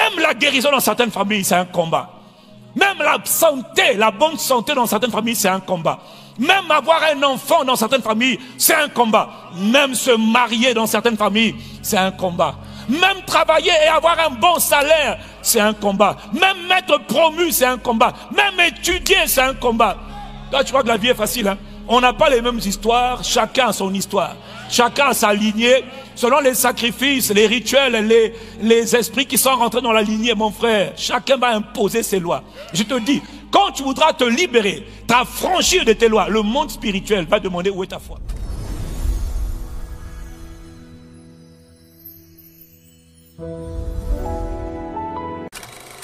Même la guérison dans certaines familles, c'est un combat. Même la santé, la bonne santé dans certaines familles, c'est un combat. Même avoir un enfant dans certaines familles, c'est un combat. Même se marier dans certaines familles, c'est un combat. Même travailler et avoir un bon salaire, c'est un combat. Même être promu, c'est un combat. Même étudier, c'est un combat. Toi, tu crois que la vie est facile, hein? On n'a pas les mêmes histoires, chacun a son histoire. Chacun a sa lignée, selon les sacrifices, les rituels, les esprits qui sont rentrés dans la lignée, mon frère. Chacun va imposer ses lois. Je te dis, quand tu voudras te libérer, t'affranchir de tes lois, le monde spirituel va demander où est ta foi.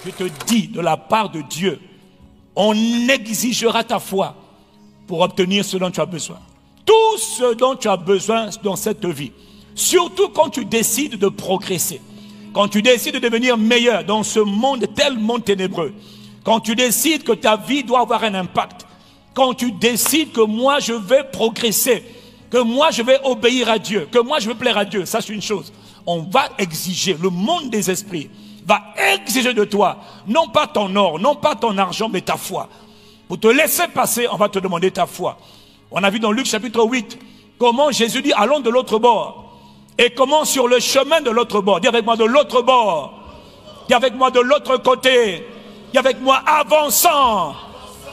Je te dis, de la part de Dieu, on exigera ta foi pour obtenir ce dont tu as besoin. Tout ce dont tu as besoin dans cette vie. Surtout quand tu décides de progresser. Quand tu décides de devenir meilleur dans ce monde tellement ténébreux. Quand tu décides que ta vie doit avoir un impact. Quand tu décides que moi je vais progresser. Que moi je vais obéir à Dieu. Que moi je vais plaire à Dieu. Ça c'est une chose. On va exiger, le monde des esprits va exiger de toi, non pas ton or, non pas ton argent, mais ta foi. Pour te laisser passer, on va te demander ta foi. On a vu dans Luc chapitre 8, comment Jésus dit, allons de l'autre bord. Et comment sur le chemin de l'autre bord, dis avec moi de l'autre bord, dis avec moi de l'autre côté, dis avec moi avançant.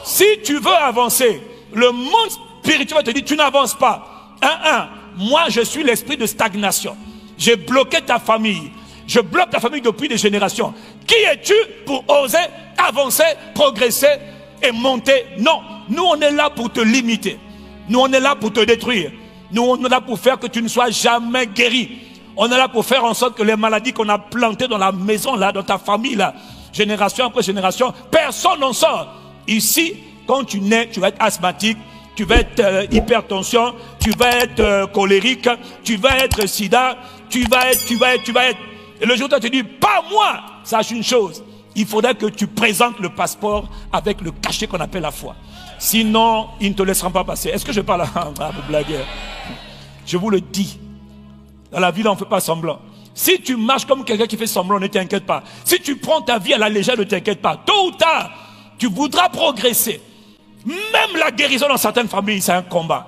Si tu veux avancer, le monde spirituel va te dire, tu n'avances pas. Moi je suis l'esprit de stagnation. J'ai bloqué ta famille. Je bloque ta famille depuis des générations. Qui es-tu pour oser avancer, progresser et monter? Non, nous on est là pour te limiter. Nous on est là pour te détruire. Nous on est là pour faire que tu ne sois jamais guéri. On est là pour faire en sorte que les maladies qu'on a plantées dans la maison là, dans ta famille là, génération après génération, personne n'en sort. Ici, quand tu nais, tu vas être asthmatique, tu vas être hypertension, tu vas être colérique, tu vas être sida, tu vas être. Et le jour où tu te dis, pas moi, sache une chose, il faudrait que tu présentes le passeport avec le cachet qu'on appelle la foi. Sinon, ils ne te laisseront pas passer. Est-ce que je parle à vous blaguer? Je vous le dis. Dans la vie, on ne fait pas semblant. Si tu marches comme quelqu'un qui fait semblant, ne t'inquiète pas. Si tu prends ta vie à la légère, ne t'inquiète pas. Tôt ou tard, tu voudras progresser. Même la guérison dans certaines familles, c'est un combat.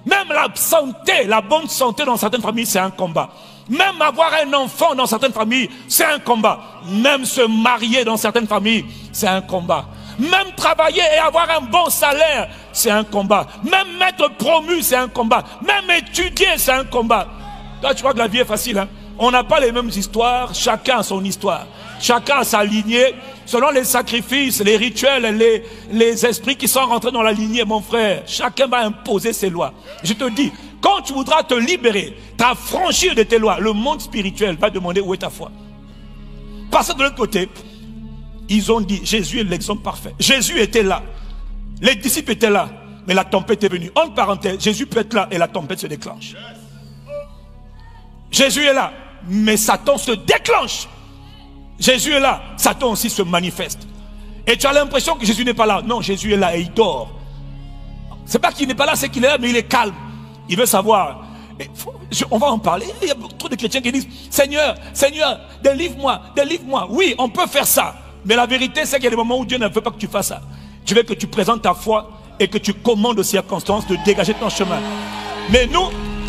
Même la santé, la bonne santé dans certaines familles, c'est un combat. Même avoir un enfant dans certaines familles, c'est un combat. Même se marier dans certaines familles, c'est un combat. Même travailler et avoir un bon salaire, c'est un combat. Même être promu, c'est un combat. Même étudier, c'est un combat. Toi, tu crois que la vie est facile, hein? On n'a pas les mêmes histoires, chacun a son histoire. Chacun a sa lignée, selon les sacrifices, les rituels, les esprits qui sont rentrés dans la lignée, mon frère. Chacun va imposer ses lois. Je te dis, quand tu voudras te libérer, t'affranchir de tes lois, le monde spirituel va demander où est ta foi. Parce que de l'autre côté, ils ont dit, Jésus est l'exemple parfait. Jésus était là. Les disciples étaient là. Mais la tempête est venue. En parenthèse, Jésus peut être là et la tempête se déclenche. Jésus est là. Mais Satan se déclenche. Jésus est là. Satan aussi se manifeste. Et tu as l'impression que Jésus n'est pas là. Non, Jésus est là et il dort. C'est pas qu'il n'est pas là, c'est qu'il est là, mais il est calme. Il veut savoir. On va en parler. Il y a trop de chrétiens qui disent, Seigneur, Seigneur, délivre-moi, délivre-moi. Oui, on peut faire ça. Mais la vérité, c'est qu'il y a des moments où Dieu ne veut pas que tu fasses ça. Dieu veut que tu présentes ta foi et que tu commandes aux circonstances de dégager ton chemin. Mais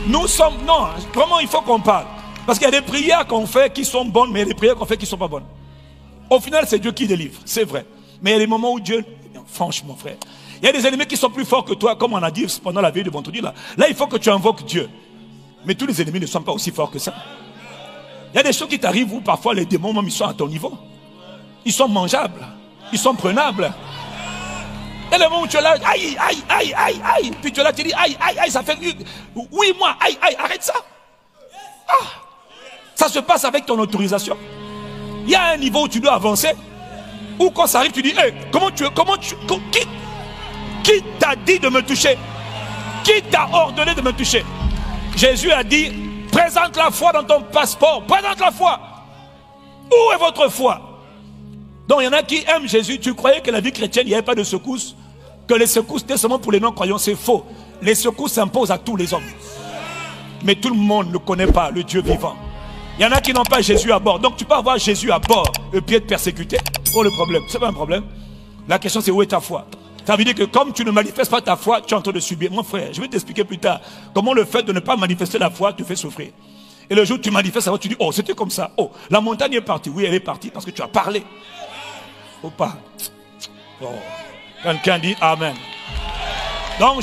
nous sommes... Non, vraiment, il faut qu'on parle. Parce qu'il y a des prières qu'on fait qui sont bonnes, mais il y a des prières qu'on fait qui ne sont pas bonnes. Au final, c'est Dieu qui délivre, c'est vrai. Mais il y a des moments où Dieu... Franchement, frère, il y a des ennemis qui sont plus forts que toi, comme on a dit pendant la veille de vendredi. Là, il faut que tu invoques Dieu. Mais tous les ennemis ne sont pas aussi forts que ça. Il y a des choses qui t'arrivent où parfois les démons, même, ils sont à ton niveau. Ils sont mangeables. Ils sont prenables. Et le moment où tu es là, aïe, aïe, aïe, aïe, aïe. Puis tu es là, tu dis, aïe, aïe, aïe, ça fait... Oui, moi, aïe, aïe, arrête ça. Ah, ça se passe avec ton autorisation. Il y a un niveau où tu dois avancer. Ou quand ça arrive, tu dis, hey, qui t'a dit de me toucher? Qui t'a ordonné de me toucher? Jésus a dit, présente la foi dans ton passeport. Présente la foi. Où est votre foi? Donc il y en a qui aiment Jésus. Tu croyais que la vie chrétienne, il n'y avait pas de secousses? Que les secousses étaient seulement pour les non-croyants? C'est faux. Les secousses s'imposent à tous les hommes. Mais tout le monde ne connaît pas le Dieu vivant. Il y en a qui n'ont pas Jésus à bord. Donc tu peux avoir Jésus à bord et puis être persécuté. Oh, le problème, c'est pas un problème. La question c'est où est ta foi? Ça veut dire que comme tu ne manifestes pas ta foi, tu es en train de subir. Mon frère, je vais t'expliquer plus tard comment le fait de ne pas manifester la foi te fait souffrir. Et le jour où tu manifestes la foi, tu dis, oh, c'était comme ça. Oh, la montagne est partie. Oui, elle est partie parce que tu as parlé. Faut pas. Oh. Quelqu'un dit Amen. Donc,